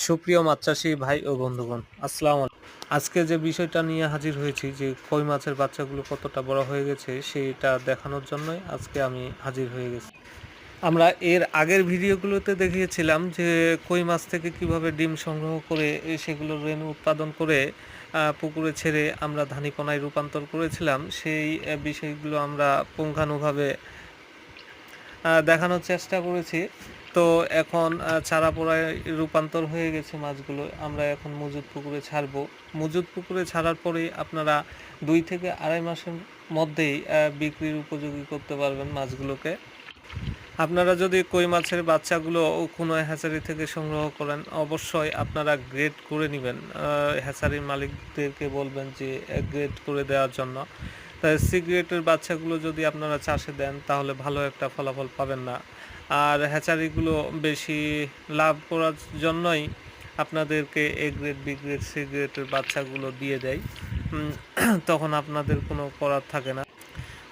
সুপ্রিয় মাছ চাষী ভাই ও বন্ধুগণ, আসসালামু আলাইকুম। আজকে যে বিষয়টা নিয়ে হাজির হয়েছি যে কই মাছের বাচ্চাগুলো কতটা বড় হয়ে গেছে সেটা দেখানোর জন্যই আজকে আমি হাজির হয়ে গেছি। আমরা এর আগের ভিডিওগুলোতে দেখিয়েছিলাম যে কই মাছ থেকে কিভাবে ডিম সংগ্রহ করে সেগুলো রেণু উৎপাদন করে পুকুরে ছেড়ে আমরা ধানীপনায় রূপান্তর করেছিলাম। সেই বিষয়গুলো আমরা পুঙ্খানুভাবে দেখানোর চেষ্টা করেছি। তো এখন চারা পোড়ায় রূপান্তর হয়ে গেছে মাছগুলো। আমরা এখন মজুদ পুকুরে ছাড়বো। মজুদ পুকুরে ছাড়ার পরেই আপনারা 2 থেকে আড়াই মাসের মধ্যেই বিক্রির উপযোগী করতে পারবেন মাছগুলোকে। আপনারা যদি কই মাছের বাচ্চাগুলো কোনো হ্যাচারি থেকে সংগ্রহ করেন, অবশ্যই আপনারা গ্রেড করে নেবেন। হ্যাচারির মালিকদেরকে বলবেন যে গ্রেড করে দেওয়ার জন্য। তাই সি গ্রেডের বাচ্চাগুলো যদি আপনারা চাষে দেন তাহলে ভালো একটা ফলাফল পাবেন না। আর হ্যাচারিগুলো বেশি লাভ করার জন্যই আপনাদেরকে A grade, B grade, C গ্রেডের বাচ্চাগুলো দিয়ে দেয়। তখন আপনাদের কোনো করার থাকে না।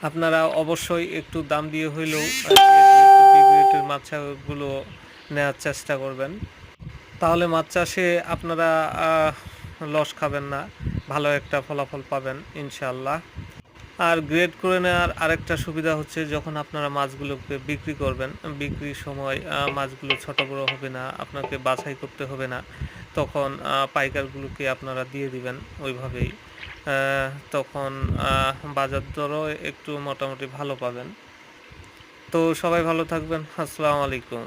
আপনারা অবশ্যই একটু দাম দিয়ে হইলেও বি গ্রেডের বাচ্চাগুলো নেওয়ার চেষ্টা করবেন। তাহলে মাছ চাষে আপনারা লস খাবেন না, ভালো একটা ফলাফল পাবেন ইনশাআল্লাহ। আর গ্রেড করে নেওয়ার আরেকটা সুবিধা হচ্ছে, যখন আপনারা মাছগুলোকে বিক্রি করবেন, বিক্রির সময় মাছগুলো ছোট বড় হবে না, আপনাকে বাছাই করতে হবে না। তখন পাইকারগুলোকে আপনারা দিয়ে দিবেন ওইভাবেই। তখন বাজার দরও একটু মোটামুটি ভালো পাবেন। তো সবাই ভালো থাকবেন। আসসালামু আলাইকুম।